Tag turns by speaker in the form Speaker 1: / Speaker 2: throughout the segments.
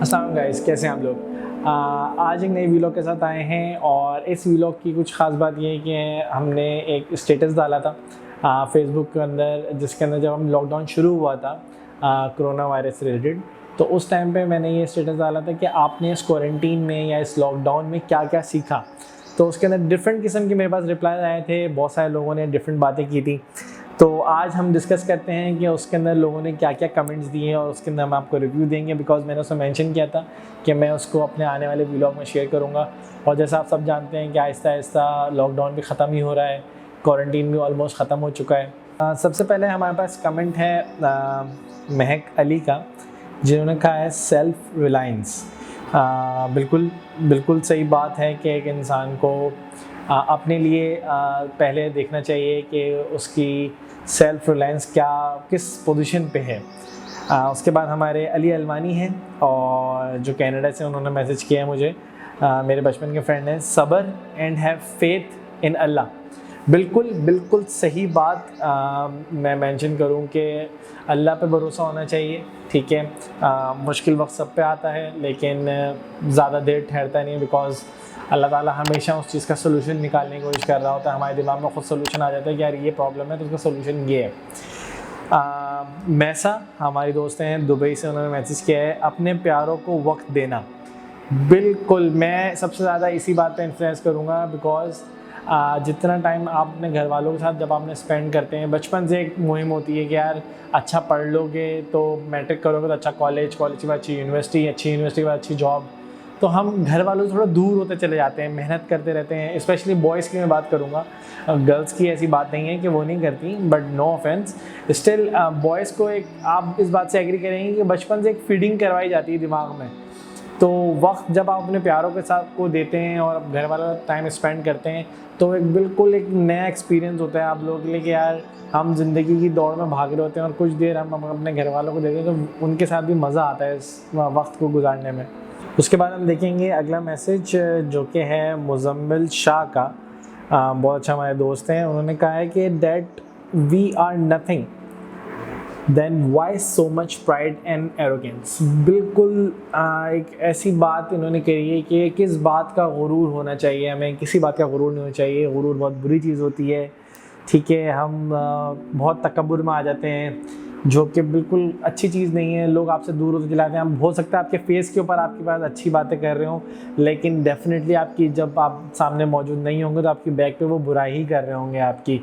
Speaker 1: अस्सलाम गाइस, कैसे हैं आप लोग। आज एक नई वीलॉग के साथ आए हैं और इस वीलॉग की कुछ ख़ास बात ये है कि हमने एक स्टेटस डाला था फेसबुक के अंदर, जिसके अंदर जब हम लॉकडाउन शुरू हुआ था कोरोना वायरस से रिलेटेड, तो उस टाइम पे मैंने ये स्टेटस डाला था कि आपने इस क्वारंटीन में या इस लॉकडाउन में क्या क्या सीखा। तो उसके अंदर डिफरेंट किस्म के मेरे पास रिप्लाई आए थे, बहुत सारे लोगों ने डिफरेंट बातें की थी। तो आज हम डिस्कस करते हैं कि उसके अंदर लोगों ने क्या क्या कमेंट्स दिए हैं और उसके अंदर हम आपको रिव्यू देंगे, बिकॉज मैंने उसमें मेंशन किया था कि मैं उसको अपने आने वाले व्लॉग में शेयर करूंगा। और जैसा आप सब जानते हैं कि आहिस्ता आहिस्ता लॉकडाउन भी ख़त्म ही हो रहा है, क्वारंटीन भी ऑलमोस्ट ख़त्म हो चुका है। सबसे पहले हमारे पास कमेंट है महक अली का, जिन्होंने कहा है सेल्फ रिलायंस। बिल्कुल बिल्कुल सही बात है कि एक इंसान को अपने लिए पहले देखना चाहिए कि उसकी सेल्फ रिलायंस किस पोजीशन पे है। उसके बाद हमारे अली अलवानी हैं और जो कनाडा से, उन्होंने मैसेज किया है मुझे। मेरे बचपन के फ्रेंड हैं, सबर एंड हैव फेथ इन अल्लाह। बिल्कुल बिल्कुल सही बात। मैं मेंशन करूं कि अल्लाह पे भरोसा होना चाहिए, ठीक है। मुश्किल वक्त सब पे आता है, लेकिन ज़्यादा देर ठहरता नहीं, बिकॉज अल्लाह ताला हमेशा उस चीज़ का सोल्यूशन निकालने की कोशिश कर रहा होता है। हमारे दिमाग में खुद सोल्यूशन आ जाता है कि यार ये प्रॉब्लम है तो उसका सोल्यूशन ये है। मैसा हमारी दोस्त हैं दुबई से, उन्होंने मैसेज किया है अपने प्यारों को वक्त देना। बिल्कुल, मैं सबसे ज़्यादा इसी बात पे इन्फ्लुएंस करूँगा, बिकॉज जितना टाइम आप अपने घर वालों के साथ जब आपने स्पेंड करते हैं, बचपन से एक मुहिम होती है कि यार अच्छा पढ़ लोगे तो मैट्रिक करोगे तो अच्छा कॉलेज के बाद अच्छी यूनिवर्सिटी के बाद अच्छी जॉब, तो हम घर वालों से थोड़ा दूर होते चले जाते हैं, मेहनत करते रहते हैं। स्पेशली बॉयज़ की मैं बात करूँगा, गर्ल्स की ऐसी बात नहीं है कि वो नहीं करती, but no offence, still boys को एक, आप इस बात से एग्री करेंगे कि बचपन से एक फीडिंग करवाई जाती है दिमाग में। तो वक्त जब आप अपने प्यारों के साथ को देते हैं और घर वाला टाइम स्पेंड करते हैं, तो एक बिल्कुल एक नया एक्सपीरियंस होता है आप लोगों के लिए कि यार हम ज़िंदगी की दौड़ में भाग रहे होते हैं और कुछ देर हम अपने घर वालों को देते हैं, तो उनके साथ भी मज़ा आता है इस वक्त को गुजारने में। उसके बाद हम देखेंगे अगला मैसेज, जो कि है मुजम्मिल शाह का। बहुत अच्छा हमारे दोस्त हैं, उन्होंने कहा है कि that we are nothing then why so much pride and arrogance. बिल्कुल एक ऐसी बात इन्होंने कही है कि किस बात का गुरूर होना चाहिए, हमें किसी बात का गुरूर नहीं होना चाहिए। गुरूर बहुत बुरी चीज़ होती है, ठीक है। हम बहुत तकब्बुर में आ जाते हैं, जो कि बिल्कुल अच्छी चीज़ नहीं है। लोग आपसे दूर होते चलाते हैं। हम हो सकता है आपके फेस के ऊपर आपके पास अच्छी बातें कर रहे हों, लेकिन डेफिनेटली आपकी जब आप सामने मौजूद नहीं होंगे तो आपकी बैक पे वो बुराई ही कर रहे होंगे आपकी।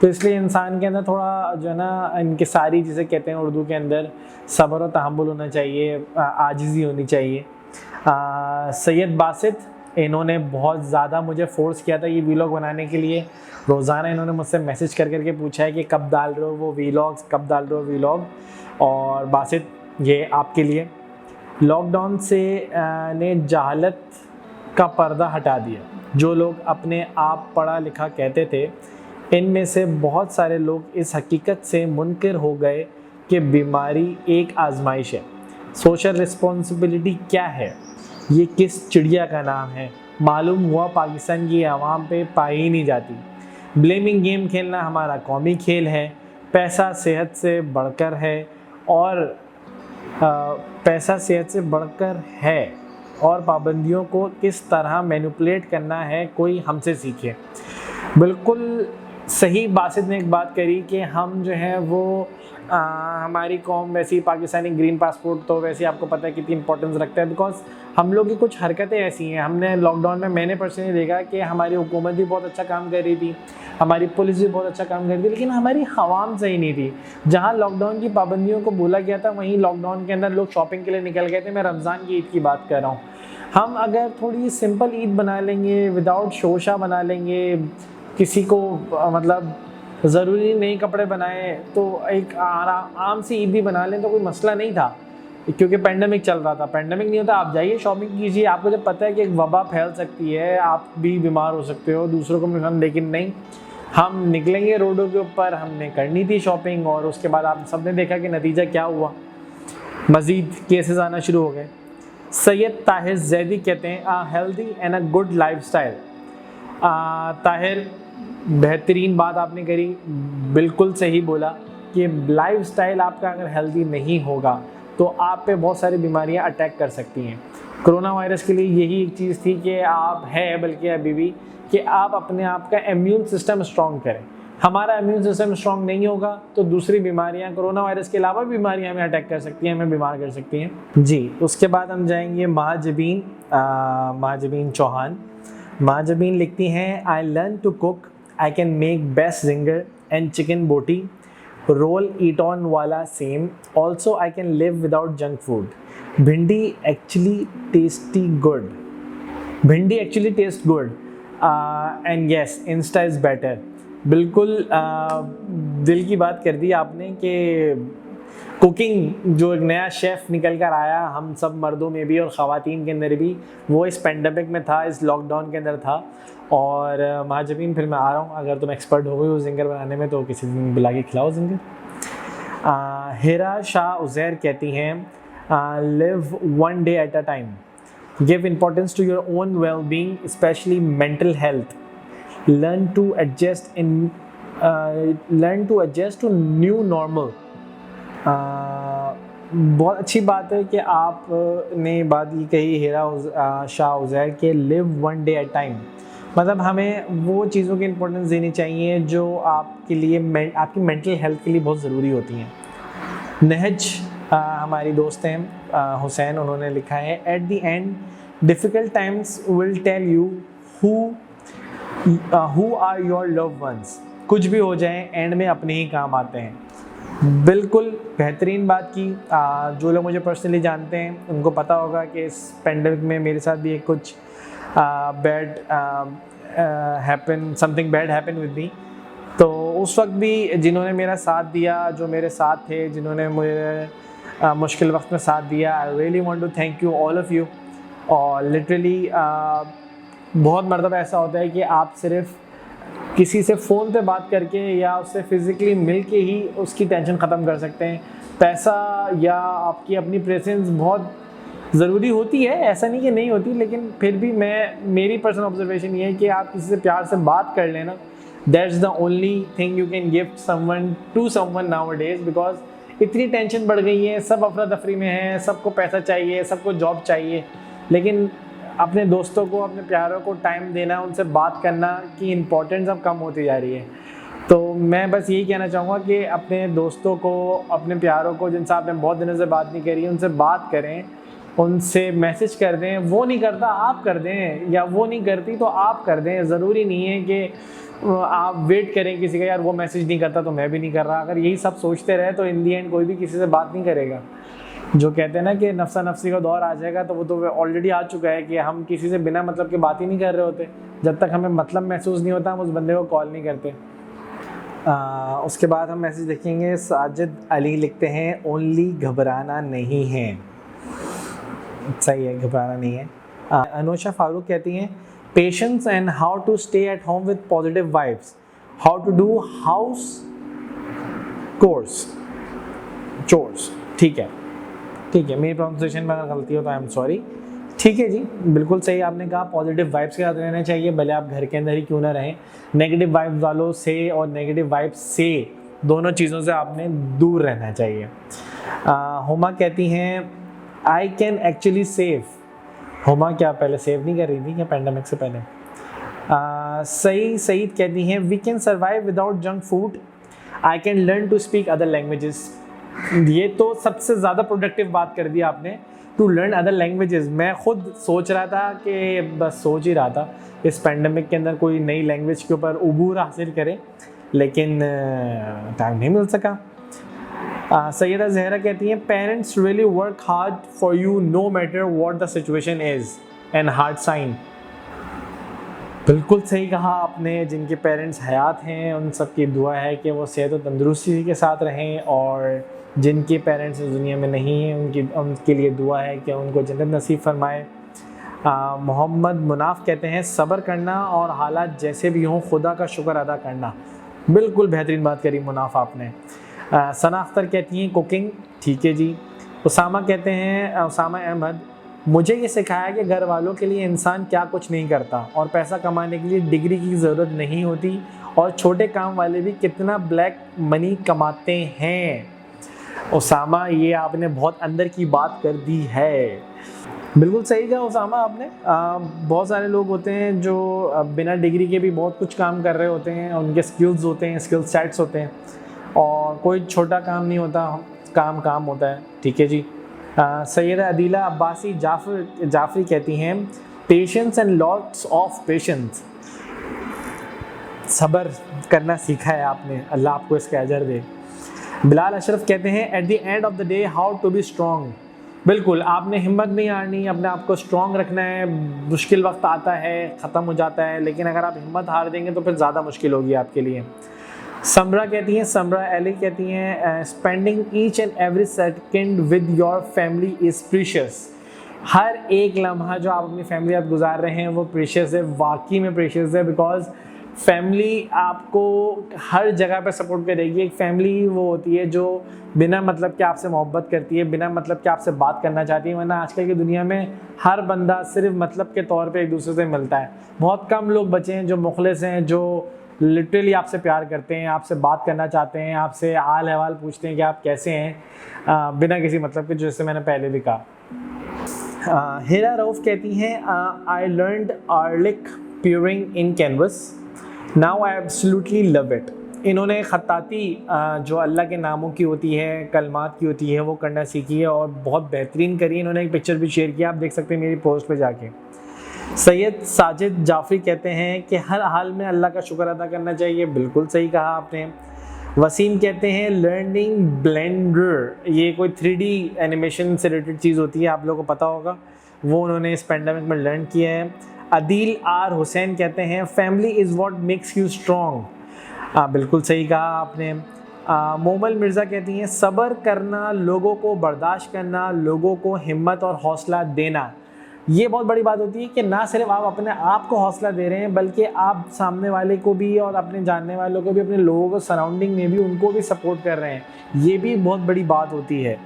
Speaker 1: तो इसलिए इंसान के अंदर थोड़ा जो है ना, इनके सारी चीज़ें कहते हैं उर्दू के अंदर, सब्र और तहम्मुल होना चाहिए, आजिज़ी होनी चाहिए। सैयद बासित, इन्होंने बहुत ज़्यादा मुझे फ़ोर्स किया था ये वीलॉग बनाने के लिए। रोज़ाना इन्होंने मुझसे मैसेज करके पूछा है कि कब डाल रहे हो वो वीलॉग्स, कब डाल रहे हो वीलॉग। और बासित, ये आपके लिए। लॉकडाउन से ने जहालत का पर्दा हटा दिया। जो लोग अपने आप पढ़ा लिखा कहते थे, इनमें से बहुत सारे लोग इस हकीकत से मुनकिर हो गए कि बीमारी एक आजमाइश है। सोशल रिस्पॉन्सिबिलिटी क्या है, ये किस चिड़िया का नाम है, मालूम हुआ पाकिस्तान की आवाम पे पाई ही नहीं जाती। ब्लेमिंग गेम खेलना हमारा कौमी खेल है। पैसा सेहत से बढ़कर है और पैसा सेहत से बढ़कर है और पाबंदियों को किस तरह मैनिपुलेट करना है, कोई हमसे सीखे। बिल्कुल सही बासित ने एक बात करी कि हम जो है वो हमारी कौम वैसी, पाकिस्तानी ग्रीन पासपोर्ट तो वैसे आपको पता है कितनी इंपॉर्टेंस रखता है, बिकॉज हम लोग की कुछ हरकतें ऐसी हैं। हमने लॉकडाउन में, मैंने पर्सनली देखा कि हमारी हुकूमत भी बहुत अच्छा काम कर रही थी, हमारी पुलिस भी बहुत अच्छा काम कर रही थी, लेकिन हमारी हवाम सही नहीं थी। जहाँ लॉकडाउन की पाबंदियों को बोला गया था, वहीं लॉकडाउन के अंदर लोग शॉपिंग के लिए निकल गए थे। मैं रमज़ान की ईद की बात कर रहा हूँ। हम अगर थोड़ी सिंपल ईद बना लेंगे, विदाउट शोशा बना लेंगे, किसी को मतलब ज़रूरी नहीं कपड़े बनाए, तो एक आम सी ईद भी बना लें तो कोई मसला नहीं था, क्योंकि पेंडेमिक चल रहा था। पेंडेमिक नहीं होता, आप जाइए शॉपिंग कीजिए। आपको जब पता है कि एक वबा फैल सकती है, आप भी बीमार हो सकते हो, दूसरों को भी हम, लेकिन नहीं, हम निकलेंगे रोडों के ऊपर। हमने करनी थी शॉपिंग, और उसके बाद आप सबने देखा कि नतीजा क्या हुआ, मज़ीद केसेस आना शुरू हो गए। सैयद ताहिर जैदी कहते हैं a healthy and a good life style. Tahir, बेहतरीन बात आपने करी, बिल्कुल सही बोला कि लाइफ स्टाइल आपका अगर हेल्दी नहीं होगा तो आप पे बहुत सारी बीमारियां अटैक कर सकती हैं। कोरोना वायरस के लिए यही एक चीज़ थी कि आप है बल्कि अभी भी कि आप अपने आप का इम्यून सिस्टम स्ट्रॉन्ग करें। हमारा इम्यून सिस्टम स्ट्रॉन्ग नहीं होगा तो दूसरी बीमारियां, कोरोना वायरस के अलावा बीमारियां हमें अटैक कर सकती हैं, हमें बीमार कर सकती हैं जी। उसके बाद हम जाएंगे महाजबीन चौहान। महाजबीन लिखती हैं, I learn to cook, I can make best zinger and chicken boti, roll eat on वाला same, also I can live without junk food, bhindi actually taste good and yes insta is better. बिल्कुल दिल की बात कर दी आपने कि कुकिंग जो एक नया शेफ़ निकल कर आया हम सब मर्दों में भी और ख़वातीन के अंदर भी, वो इस पेंडेमिक में था, इस लॉकडाउन के अंदर था। और महाजबीन फिर मैं आ रहा हूँ, अगर तुम एक्सपर्ट हो गए हो जिंगर बनाने में तो किसी दिन बुला के खिलाओ जिंगर। हिरा शाह उज़ैर कहती हैं, live one day at a time, give importance to your own well being specially mental health, learn to adjust to new normal। बहुत अच्छी बात है कि आपने बात ये कही हिरा शाह उज़ैर के live one day at time, मतलब हमें वो चीज़ों की इम्पोर्टेंस देनी चाहिए जो आपके लिए आपकी मेंटल हेल्थ के लिए बहुत ज़रूरी होती हैं। नहज हमारी दोस्त हैं हुसैन, उन्होंने लिखा है, at the end difficult times will tell you who are your loved ones। कुछ भी हो जाए एंड में अपने ही काम आते हैं। बिल्कुल बेहतरीन बात की। जो लोग मुझे पर्सनली जानते हैं उनको पता होगा कि इस पेंडेमिक में मेरे साथ भी एक कुछ something bad happen with me. तो उस वक्त भी जिन्होंने मेरा साथ दिया, जो मेरे साथ थे, जिन्होंने मुझे मुश्किल वक्त में साथ दिया, I really want to thank you all of you. और लिटरली बहुत मरतबा ऐसा होता है कि आप सिर्फ किसी से फ़ोन पे बात करके या उससे फ़िज़िकली मिल के ही उसकी टेंशन ख़त्म कर सकते हैं। पैसा या आपकी अपनी प्रेजेंस बहुत ज़रूरी होती है, ऐसा नहीं कि नहीं होती, लेकिन फिर भी मेरी पर्सनल ऑब्जर्वेशन ये है कि आप किसी से प्यार से बात कर लेना, that's the only thing you can give someone to someone nowadays. Because इतनी टेंशन बढ़ गई है, सब अफरा तफरी में है, सबको पैसा चाहिए, सबको जॉब चाहिए, लेकिन अपने दोस्तों को, अपने प्यारों को टाइम देना, उनसे बात करना की इम्पोर्टेंस अब कम होती जा रही है। तो मैं बस यही कहना चाहूँगा कि अपने दोस्तों को, अपने प्यारों को, जिनसे आपने बहुत दिनों से बात नहीं करी, उनसे बात करें, उनसे मैसेज कर दें। वो नहीं करता आप कर दें, या वो नहीं करती तो आप कर दें। ज़रूरी नहीं है कि आप वेट करें किसी का, यार वो मैसेज नहीं करता तो मैं भी नहीं कर रहा। अगर यही सब सोचते रहे तो इन दी एंड कोई भी किसी से बात नहीं करेगा। जो कहते हैं ना कि नफ्सा नफ्सी का दौर आ जाएगा, तो वो तो ऑलरेडी आ चुका है कि हम किसी से बिना मतलब के बात ही नहीं कर रहे होते। जब तक हमें मतलब महसूस नहीं होता हम उस बंदे को कॉल नहीं करते। उसके बाद हम मैसेज देखेंगे। साजिद अली लिखते हैं, ओनली घबराना नहीं है। सही है, घबराना नहीं है। अनुषा फारूक कहती हैं, patience and how to stay at home with positive vibes, how to do house chores. ठीक है, मेरी प्रोनाउंसिएशन में अगर गलती हो तो आई एम सॉरी। ठीक है जी, बिल्कुल सही आपने कहा, पॉजिटिव वाइब्स के साथ रहना चाहिए, भले आप घर के अंदर ही क्यों ना रहें। नेगेटिव वाइब्स वालों से और नेगेटिव वाइब्स से, दोनों चीज़ों से आपने दूर रहना चाहिए। हुमा कहती हैं, I can actually save. Huma क्या पहले सेव नहीं कर रही थी क्या पेंडेमिक से पहले? सईद कहती हैं, we can survive without junk food, I can learn to speak other languages. ये तो सबसे ज़्यादा प्रोडक्टिव बात कर दी आपने, टू लर्न अदर लैंग्वेजेस। मैं खुद सोच रहा था कि बस सोच ही रहा था इस पेंडेमिक के अंदर कोई नई लैंग्वेज के ऊपर उबूर हासिल करें, लेकिन टाइम नहीं मिल सका। सैयदा जहरा कहती हैं, parents really work hard for you no matter what the situation is and hard sign. बिल्कुल सही कहा आपने, जिनके पेरेंट्स हयात हैं उन सब की दुआ है कि वो सेहत और तंदुरुस्ती के साथ रहें, और जिनके पेरेंट्स इस दुनिया में नहीं हैं उनके लिए दुआ है कि उनको जन्नत नसीब फरमाए। मोहम्मद मुनाफ कहते हैं, सब्र करना और हालात जैसे भी हों खुदा का शुक्र अदा करना। बिल्कुल बेहतरीन बात करी मुनाफ आपने। सना अख्तर कहती हैं, कुकिंग। ठीक है जी। उसामा कहते हैं, उसामा अहमद, मुझे ये सिखाया कि घर वालों के लिए इंसान क्या कुछ नहीं करता, और पैसा कमाने के लिए डिग्री की ज़रूरत नहीं होती, और छोटे काम वाले भी कितना ब्लैक मनी कमाते हैं। उसामा, ये आपने बहुत अंदर की बात कर दी है। बिल्कुल सही कहा उसामा आपने। बहुत सारे लोग होते हैं जो बिना डिग्री के भी बहुत कुछ काम कर रहे होते हैं, उनके स्किल्स होते हैं, स्किल सेट्स होते हैं, और कोई छोटा काम नहीं होता, काम काम होता है। ठीक है जी। सैयदा अदीला अब्बासी जाफरी कहती हैं, patience and lots of patience. सब्र करना सीखा है आपने, अल्लाह आपको इसका अजर दे। बिलाल अशरफ कहते हैं, at the end of the day how to be strong. बिल्कुल, आपने हिम्मत नहीं हारनी, अपने आप को स्ट्रॉन्ग रखना है। मुश्किल वक्त आता है, ख़त्म हो जाता है, लेकिन अगर आप हिम्मत हार देंगे तो फिर ज़्यादा मुश्किल होगी आपके लिए। समरा कहती हैं, समरा एली कहती हैं, spending each and every second with your family is precious. हर एक लम्हा जो आप अपनी फैमिली साथ गुजार रहे हैं वो प्रीशियस है, वाकई में प्रीशियस है। बिकॉज फैमिली आपको हर जगह पर सपोर्ट करेगी। एक फैमिली वो होती है जो बिना मतलब के आपसे मोहब्बत करती है, बिना मतलब के आपसे बात करना चाहती है। वरना आजकल की दुनिया में हर बंदा सिर्फ मतलब के तौर पे एक दूसरे से मिलता है। बहुत कम लोग बचे हैं जो मुखलिस हैं, जो लिटरली आपसे प्यार करते हैं, आपसे बात करना चाहते हैं, आपसे हाल अहवाल पूछते हैं कि आप कैसे हैं, बिना किसी मतलब के, जैसे मैंने पहले भी कहा। हेरा रऊफ कहती हैं, I learned acrylic pouring in canvas, now I absolutely love it. इन्होंने ख़त्ताती जो अल्लाह के नामों की होती है, कलमात की होती है, वो करना सीखी है और बहुत बेहतरीन करी है। इन्होंने एक पिक्चर भी शेयर किया, आप देख सकते हैं मेरी पोस्ट पे जाके। सैयद साजिद जाफरी कहते हैं कि हर हाल में अल्लाह का शुक्र अदा करना चाहिए। बिल्कुल सही कहा आपने। वसीम कहते हैं, लर्निंग ब्लेंडर, ये कोई 3D एनिमेशन से रिलेटेड चीज़ होती है, आप लोगों को पता होगा, वो उन्होंने इस पेंडेमिक में लर्न किया है। अदील आर हुसैन कहते हैं, family is what makes you strong. बिल्कुल सही कहा आपने। मोमल मिर्ज़ा कहती हैं, सब्र करना, लोगों को बर्दाश्त करना, लोगों को हिम्मत और हौसला देना, ये बहुत बड़ी बात होती है कि ना सिर्फ आप अपने आप को हौसला दे रहे हैं, बल्कि आप सामने वाले को भी और अपने जानने वालों को भी, अपने लोगों को सराउंडिंग में भी उनको भी सपोर्ट कर रहे हैं। ये भी बहुत बड़ी बात होती है।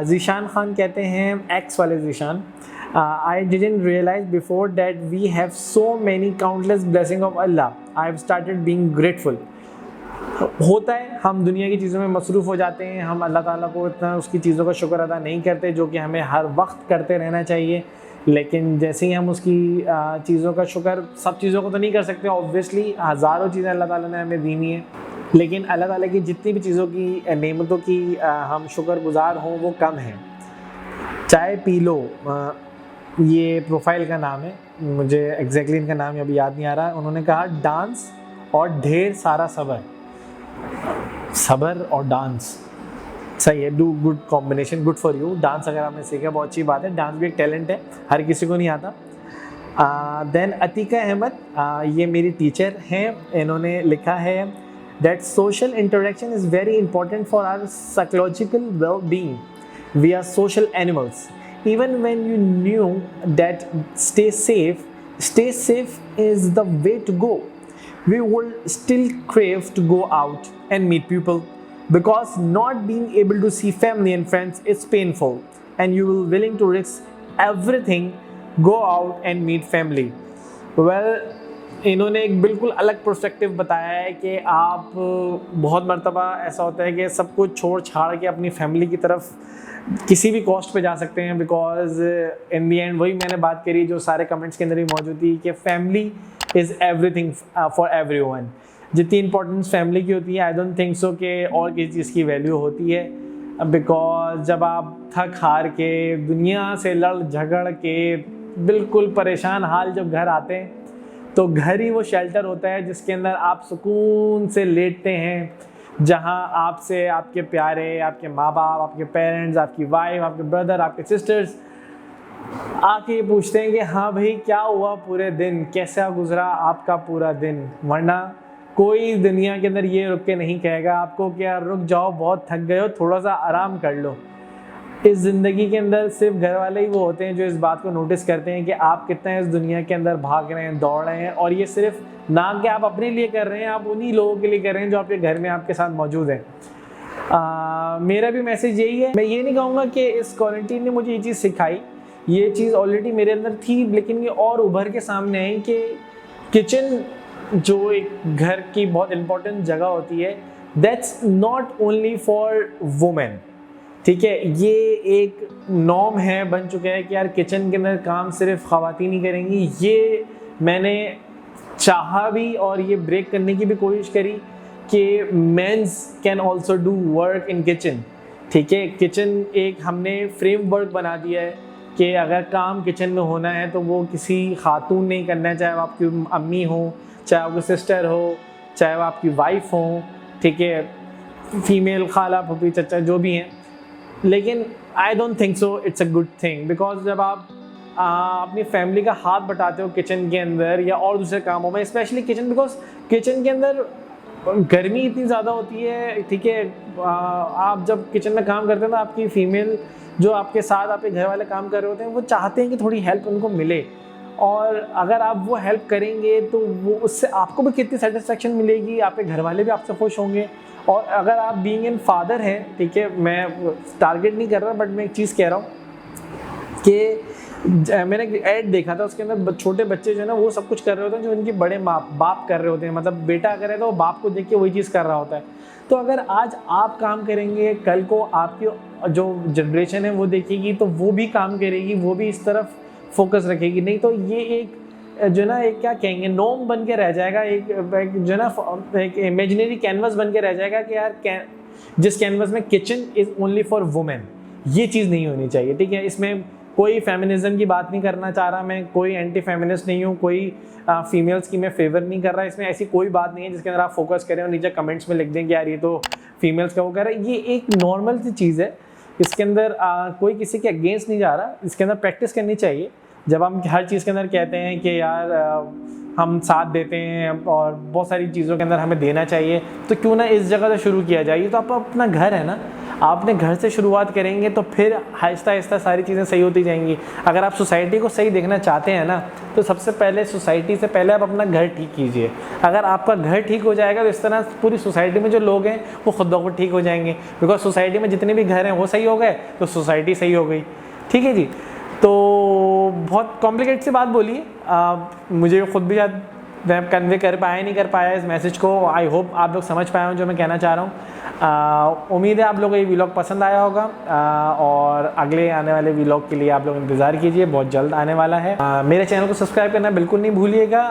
Speaker 1: ज़ीशान खान कहते हैं, एक्स वाले Zeeshan, I didn't realize before that we have so many countless blessings of Allah. I have started being grateful. होता है, हम दुनिया की चीज़ों में मसरूफ़ हो जाते हैं, हम अल्लाह ताला को इतना उसकी चीज़ों का शुक्र अदा नहीं करते जो कि हमें हर वक्त करते रहना चाहिए। लेकिन जैसे ही हम उसकी चीज़ों का शुक्र, सब चीज़ों को तो नहीं कर सकते ऑब्वियसली, हज़ारों चीज़ें अल्लाह ताला ने हमें दी हुई हैं, लेकिन अल्लाह ताला की जितनी भी चीज़ों की, नेमतों की हम शुक्रगुजार हों वो कम हैं। चाय पी लो, ये प्रोफाइल का नाम है, मुझे एग्जैक्टली इनका नाम अभी याद नहीं आ रहा। उन्होंने कहा, डांस और ढेर सारा सब्र। सब्र और डांस सही है, do good combination, good for you. Dance अगर आपने सीखा बहुत अच्छी बात है, डांस भी एक टैलेंट है, हर किसी को नहीं आता। देन अतीका अहमद, ये मेरी टीचर हैं, इन्होंने लिखा है, that social interaction is very important for our psychological well being, we are social animals, even when you knew that stay safe is the way to go, we will still crave to go out and meet people, because not being able to see family and friends is painful and you will willing to risk everything, go out and meet family. Well, इन्होंने एक बिल्कुल अलग perspective बताया है कि आप बहुत मर्तबा ऐसा होता है कि सब कुछ छोड़ छाड़ के अपनी फैमिली की तरफ किसी भी कॉस्ट पे जा सकते हैं, बिकॉज इन दी एंड वही मैंने बात करी जो सारे कमेंट्स के अंदर भी मौजूद थी कि family is everything for everyone. जितनी इंपॉर्टेंस फैमिली की होती है, आई डोंट थिंक सो कि और किसी चीज़ की वैल्यू होती है। बिकॉज जब आप थक हार के, दुनिया से लड़ झगड़ के, बिल्कुल परेशान हाल जब घर आते हैं, तो घर ही वो शेल्टर होता है जिसके अंदर आप सुकून से लेटते हैं, जहां आपसे आपके प्यारे, आपके माँ बाप, आपके पेरेंट्स, आपकी वाइफ, आपके ब्रदर, आपके सिस्टर्स आके पूछते हैं कि हाँ भाई क्या हुआ पूरे दिन, कैसा गुजरा आपका पूरा दिन। वरना कोई दुनिया के अंदर ये रुक के नहीं कहेगा आपको कि यार रुक जाओ, बहुत थक गए हो, थोड़ा सा आराम कर लो। इस ज़िंदगी के अंदर सिर्फ घर वाले ही वो होते हैं जो इस बात को नोटिस करते हैं कि आप कितना इस दुनिया के अंदर भाग रहे हैं, दौड़ रहे हैं, और ये सिर्फ ना कि आप अपने लिए कर रहे हैं, आप उन्हीं लोगों के लिए कर रहे हैं जो आपके घर में आपके साथ मौजूद हैं। मेरा भी मैसेज यही है। मैं ये नहीं कहूँगा कि इस क्वारंटीन ने मुझे ये चीज़ सिखाई, ये चीज़ ऑलरेडी मेरे अंदर थी, लेकिन ये और उभर के सामने आई कि किचन जो एक घर की बहुत इम्पोर्टेंट जगह होती है, that's not only for women, ठीक है। ये एक नॉर्म है, बन चुका है कि यार किचन के अंदर काम सिर्फ ख़वातीन ही करेंगी। ये मैंने चाहा भी और ये ब्रेक करने की भी कोशिश करी कि mens can also do work in kitchen, ठीक है। किचन एक हमने फ्रेमवर्क बना दिया है कि अगर काम किचन में होना है तो वो किसी खातून नहीं करना है, चाहे वो आपकी अम्मी हो, चाहे आपकी सिस्टर हो, चाहे वो आपकी वाइफ हो, ठीक है, फीमेल खाला फूफी चचा जो भी हैं। लेकिन I don't think so it's a good thing, because जब आप अपनी फैमिली का हाथ बटाते हो किचन के अंदर या और दूसरे कामों में, स्पेशली किचन, बिकॉज किचन के अंदर गर्मी इतनी ज़्यादा होती है, ठीक है। आप जब किचन में काम करते हैं तो आपकी फीमेल जो आपके साथ आपके घर वाले काम कर रहे होते हैं वो चाहते हैं कि थोड़ी हेल्प उनको मिले, और अगर आप वो हेल्प करेंगे तो वो उससे आपको भी कितनी सेटिस्फेक्शन मिलेगी, आपके घर वाले भी आपसे खुश होंगे। और अगर आप बीइंग एन फादर हैं, ठीक है, मैं टारगेट नहीं कर रहा बट मैं एक चीज़ कह रहा हूँ कि मैंने एक ऐड देखा था, उसके अंदर छोटे बच्चे जो है ना वो सब कुछ कर रहे होते हैं जो इनके बड़े बाप कर रहे होते हैं, मतलब बेटा करे तो बाप को देख के वही चीज़ कर रहा होता है। तो अगर आज आप काम करेंगे, कल को आपकी जो जनरेशन है वो देखेगी तो वो भी काम करेगी, वो भी इस तरफ फोकस रखेगी। नहीं तो ये एक जो ना एक क्या कहेंगे नॉर्म बन के रह जाएगा, एक जो ना एक इमेजिनरी कैनवस बन के रह जाएगा कि यार जिस कैनवस में kitchen is only for women, ये चीज़ नहीं होनी चाहिए, ठीक है। इसमें कोई फेमिनिज्म की बात नहीं करना चाह रहा मैं, कोई एंटी फेमिनिस्ट नहीं हूँ, कोई फीमेल्स की मैं फेवर नहीं कर रहा, इसमें ऐसी कोई बात नहीं है जिसके अंदर आप फोकस करें और नीचे कमेंट्स में लिख दें कि यार ये तो फीमेल्स का वो कर रहा है। ये एक नॉर्मल सी चीज़ है, इसके अंदर कोई किसी के अगेंस्ट नहीं जा रहा, इसके अंदर प्रैक्टिस करनी चाहिए। जब हम हर चीज़ के अंदर कहते हैं कि यार हम साथ देते हैं और बहुत सारी चीज़ों के अंदर हमें देना चाहिए, तो क्यों ना इस जगह से शुरू किया जाए। तो आप अपना घर है ना, आपने घर से शुरुआत करेंगे तो फिर आहिस्ता आहिस्ता सारी चीज़ें सही होती जाएंगी। अगर आप सोसाइटी को सही देखना चाहते हैं ना, तो सबसे पहले सोसाइटी से पहले आप अपना घर ठीक कीजिए। अगर आपका घर ठीक हो जाएगा तो इस तरह पूरी सोसाइटी में जो लोग हैं वो खुद ब खुद ठीक हो जाएंगे, बिकॉज सोसाइटी में जितने भी घर हैं वो सही हो गए तो सोसाइटी सही हो गई, ठीक है जी। तो बहुत कॉम्प्लिकेट सी बात बोली, मुझे खुद भी शायद मैं कन्वे कर पाया नहीं कर पाया इस मैसेज को। आई होप आप लोग समझ पाए हो जो मैं कहना चाह रहा हूँ। उम्मीद है आप लोगों को ये व्लॉग पसंद आया होगा, और अगले आने वाले व्लॉग के लिए आप लोग इंतज़ार कीजिए, बहुत जल्द आने वाला है। मेरे चैनल को सब्सक्राइब करना बिल्कुल नहीं भूलिएगा।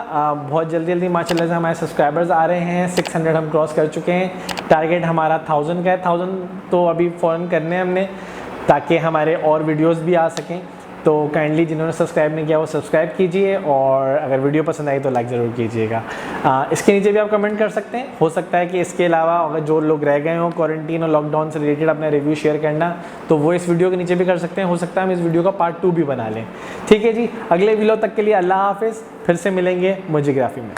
Speaker 1: बहुत जल्दी माशाल्लाह से हमारे सब्सक्राइबर्स आ रहे हैं, 600 हम क्रॉस कर चुके हैं। टारगेट हमारा 1000 का है, 1000 तो अभी फ़ौरन करने हैं हमने, ताकि हमारे और वीडियोज़ भी आ सकें। तो काइंडली जिन्होंने सब्सक्राइब नहीं किया वो सब्सक्राइब कीजिए, और अगर वीडियो पसंद आई तो लाइक ज़रूर कीजिएगा। इसके नीचे भी आप कमेंट कर सकते हैं। हो सकता है कि इसके अलावा अगर जो लोग रह गए हों क्वारंटीन और लॉकडाउन से रिलेटेड अपना रिव्यू शेयर करना, तो वो इस वीडियो के नीचे भी कर सकते हैं। हो सकता है हम इस वीडियो का पार्ट 2 भी बना लें, ठीक है जी। अगले वीडियो तक के लिए अल्लाह हाफिज़, फिर से मिलेंगे मोजियोग्राफी में।